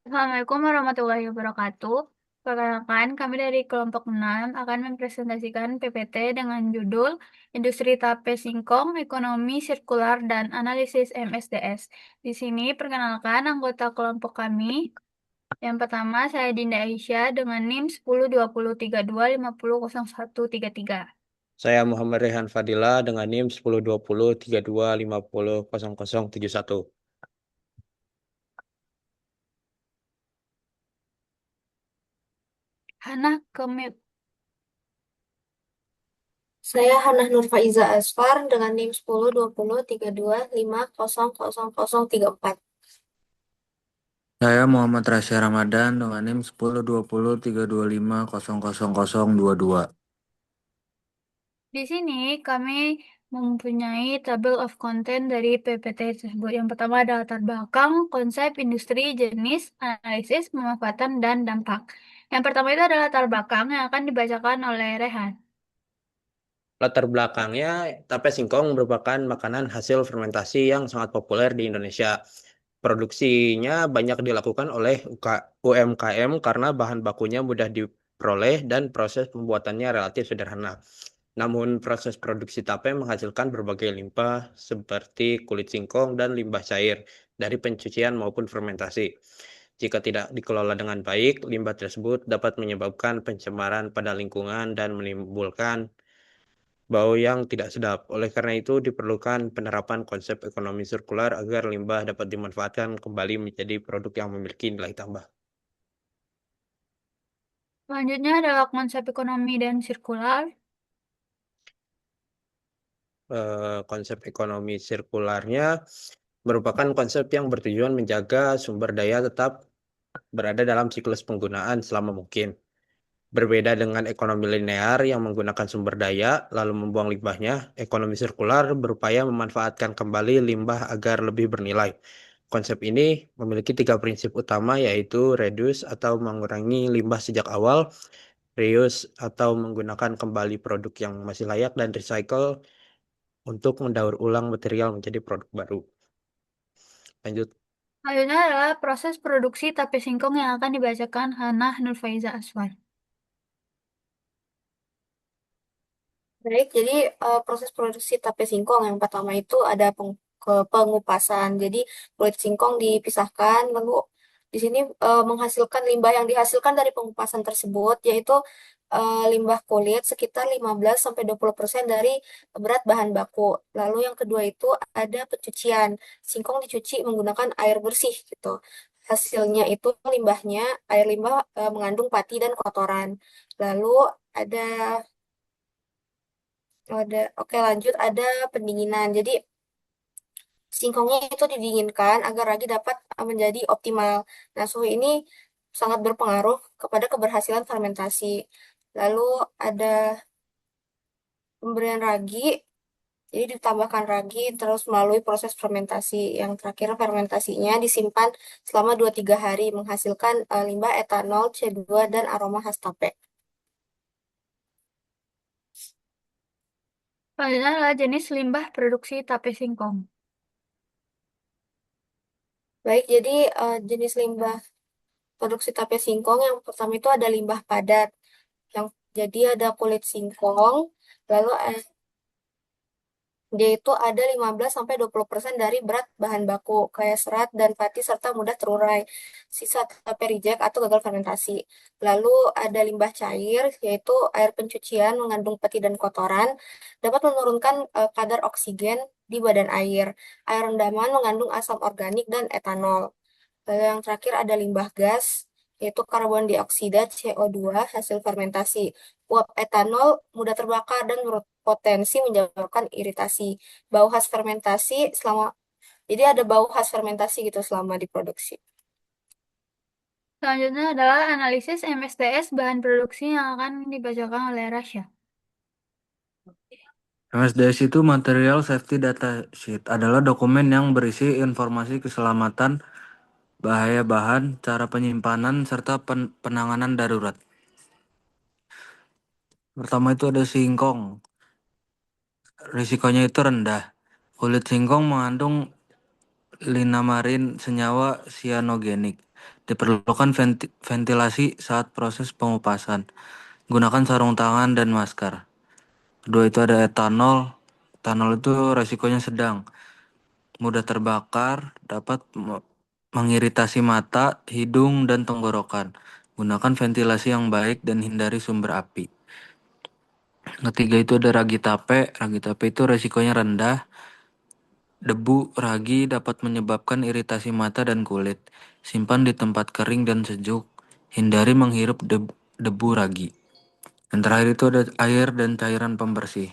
Assalamualaikum warahmatullahi wabarakatuh. Perkenalkan, kami dari kelompok 6 akan mempresentasikan PPT dengan judul Industri Tape Singkong, Ekonomi Sirkular dan Analisis MSDS. Di sini perkenalkan anggota kelompok kami. Yang pertama, saya Dinda Aisyah dengan NIM 102032500133. Saya Muhammad Rehan Fadila dengan NIM 102032500071. Hana Kemil. Saya Hanah Nur Faiza Asfar dengan NIM 102032500034. Saya Muhammad Rasya Ramadan dengan NIM 10203225000022. Di sini kami mempunyai table of content dari PPT tersebut. Yang pertama adalah latar belakang, konsep, industri, jenis, analisis, pemanfaatan, dan dampak. Yang pertama itu adalah latar belakang yang akan dibacakan oleh Rehan. Latar belakangnya, tape singkong merupakan makanan hasil fermentasi yang sangat populer di Indonesia. Produksinya banyak dilakukan oleh UMKM karena bahan bakunya mudah diperoleh dan proses pembuatannya relatif sederhana. Namun proses produksi tape menghasilkan berbagai limbah seperti kulit singkong dan limbah cair dari pencucian maupun fermentasi. Jika tidak dikelola dengan baik, limbah tersebut dapat menyebabkan pencemaran pada lingkungan dan menimbulkan bau yang tidak sedap. Oleh karena itu, diperlukan penerapan konsep ekonomi sirkular agar limbah dapat dimanfaatkan kembali menjadi produk yang memiliki nilai tambah. Selanjutnya adalah konsep ekonomi dan sirkular. Konsep ekonomi sirkularnya merupakan konsep yang bertujuan menjaga sumber daya tetap berada dalam siklus penggunaan selama mungkin. Berbeda dengan ekonomi linear yang menggunakan sumber daya lalu membuang limbahnya, ekonomi sirkular berupaya memanfaatkan kembali limbah agar lebih bernilai. Konsep ini memiliki tiga prinsip utama yaitu reduce atau mengurangi limbah sejak awal, reuse atau menggunakan kembali produk yang masih layak, dan recycle untuk mendaur ulang material menjadi produk baru. Lanjut. Selanjutnya adalah proses produksi tape singkong yang akan dibacakan Hana Nurfaiza Aswar. Baik, jadi proses produksi tape singkong yang pertama itu ada pengupasan. Jadi kulit singkong dipisahkan, lalu di sini menghasilkan limbah yang dihasilkan dari pengupasan tersebut, yaitu limbah kulit sekitar 15-20% dari berat bahan baku. Lalu yang kedua itu ada pencucian. Singkong dicuci menggunakan air bersih gitu. Hasilnya itu limbahnya, air limbah mengandung pati dan kotoran. Lalu ada oke lanjut, ada pendinginan. Jadi singkongnya itu didinginkan agar ragi dapat menjadi optimal. Nah, suhu ini sangat berpengaruh kepada keberhasilan fermentasi. Lalu ada pemberian ragi, jadi ditambahkan ragi terus melalui proses fermentasi. Yang terakhir fermentasinya disimpan selama 2-3 hari menghasilkan limbah etanol, C2 dan aroma khas tape. Selanjutnya adalah jenis limbah produksi tape singkong. Baik, jadi jenis limbah produksi tape singkong yang pertama itu ada limbah padat. Yang jadi ada kulit singkong, lalu dia itu ada 15-20% dari berat bahan baku kayak serat dan pati serta mudah terurai. Sisa tape reject atau gagal fermentasi. Lalu ada limbah cair yaitu air pencucian mengandung peti dan kotoran dapat menurunkan kadar oksigen di badan air. Air rendaman mengandung asam organik dan etanol. Lalu yang terakhir ada limbah gas, yaitu karbon dioksida CO2 hasil fermentasi. Uap etanol mudah terbakar dan berpotensi menyebabkan iritasi. Bau khas fermentasi selama, jadi ada bau khas fermentasi gitu selama diproduksi. Selanjutnya adalah analisis MSDS bahan produksi yang akan dibacakan oleh Rasya. MSDS itu Material Safety Data Sheet adalah dokumen yang berisi informasi keselamatan, bahaya bahan, cara penyimpanan, serta penanganan darurat. Pertama itu ada singkong. Risikonya itu rendah. Kulit singkong mengandung linamarin, senyawa sianogenik. Diperlukan ventilasi saat proses pengupasan. Gunakan sarung tangan dan masker. Kedua itu ada etanol. Etanol itu resikonya sedang. Mudah terbakar, dapat mengiritasi mata, hidung, dan tenggorokan. Gunakan ventilasi yang baik dan hindari sumber api. Ketiga itu ada ragi tape. Ragi tape itu resikonya rendah. Debu ragi dapat menyebabkan iritasi mata dan kulit. Simpan di tempat kering dan sejuk. Hindari menghirup debu ragi. Dan terakhir itu ada air dan cairan pembersih.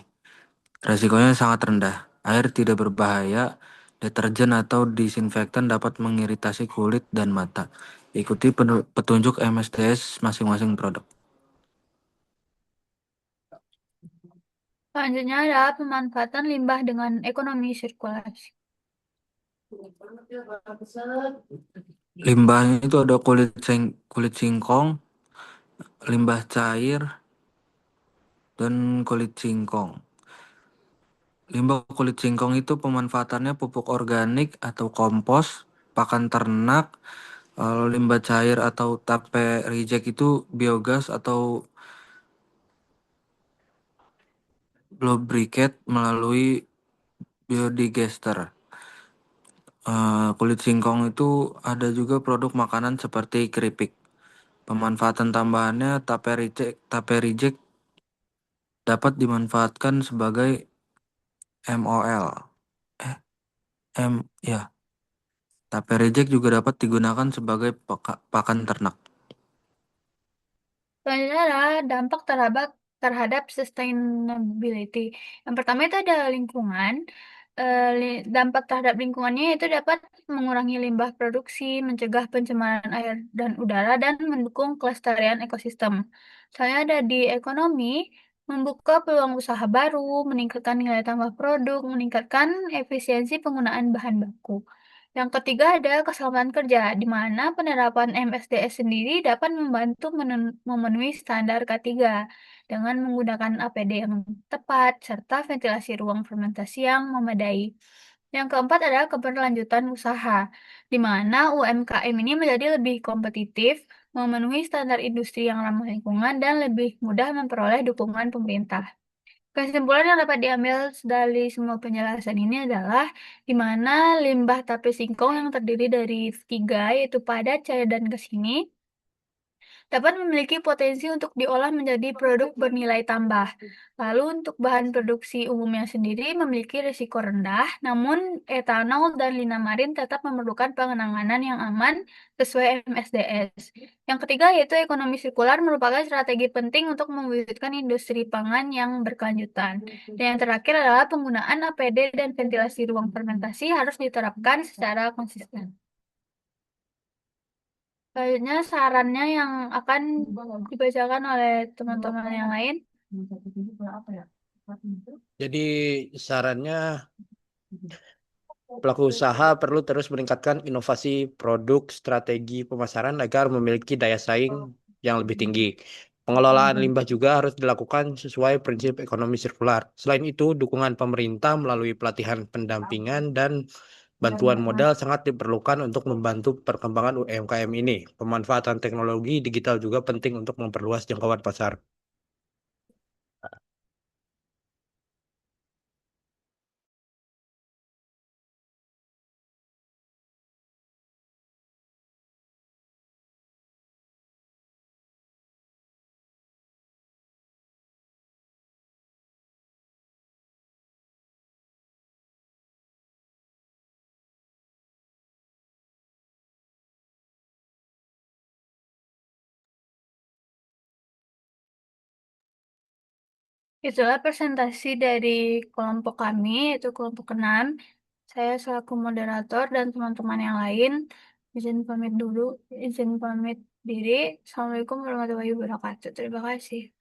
Resikonya sangat rendah. Air tidak berbahaya. Deterjen atau disinfektan dapat mengiritasi kulit dan mata. Ikuti petunjuk MSDS masing-masing produk. Selanjutnya adalah pemanfaatan limbah dengan ekonomi sirkulasi. Limbahnya itu ada kulit singkong, limbah cair, dan kulit singkong. Limbah kulit singkong itu pemanfaatannya pupuk organik atau kompos, pakan ternak. Limbah cair atau tape reject itu biogas atau blow briquette melalui biodigester. Kulit singkong itu ada juga produk makanan seperti keripik. Pemanfaatan tambahannya tape reject dapat dimanfaatkan sebagai MOL. Eh, ya. Tape reject juga dapat digunakan sebagai pakan ternak. Selanjutnya adalah dampak terhadap sustainability. Yang pertama itu ada lingkungan. Dampak terhadap lingkungannya itu dapat mengurangi limbah produksi, mencegah pencemaran air dan udara, dan mendukung kelestarian ekosistem. Soalnya ada di ekonomi, membuka peluang usaha baru, meningkatkan nilai tambah produk, meningkatkan efisiensi penggunaan bahan baku. Yang ketiga ada keselamatan kerja, di mana penerapan MSDS sendiri dapat membantu memenuhi standar K3 dengan menggunakan APD yang tepat serta ventilasi ruang fermentasi yang memadai. Yang keempat adalah keberlanjutan usaha, di mana UMKM ini menjadi lebih kompetitif, memenuhi standar industri yang ramah lingkungan, dan lebih mudah memperoleh dukungan pemerintah. Kesimpulan yang dapat diambil dari semua penjelasan ini adalah di mana limbah tape singkong yang terdiri dari tiga, yaitu padat, cair, dan gas ini, dapat memiliki potensi untuk diolah menjadi produk bernilai tambah. Lalu untuk bahan produksi umumnya sendiri memiliki risiko rendah, namun etanol dan linamarin tetap memerlukan pengenanganan yang aman sesuai MSDS. Yang ketiga yaitu ekonomi sirkular merupakan strategi penting untuk mewujudkan industri pangan yang berkelanjutan. Dan yang terakhir adalah penggunaan APD dan ventilasi ruang fermentasi harus diterapkan secara konsisten. Selanjutnya sarannya yang akan dibacakan oleh teman-teman yang lain. Jadi sarannya pelaku usaha perlu terus meningkatkan inovasi produk, strategi pemasaran agar memiliki daya saing yang lebih tinggi. Pengelolaan limbah juga harus dilakukan sesuai prinsip ekonomi sirkular. Selain itu, dukungan pemerintah melalui pelatihan pendampingan dan bantuan modal sangat diperlukan untuk membantu perkembangan UMKM ini. Pemanfaatan teknologi digital juga penting untuk memperluas jangkauan pasar. Itulah presentasi dari kelompok kami, yaitu kelompok 6. Saya selaku moderator dan teman-teman yang lain, izin pamit diri. Assalamualaikum warahmatullahi wabarakatuh. Terima kasih.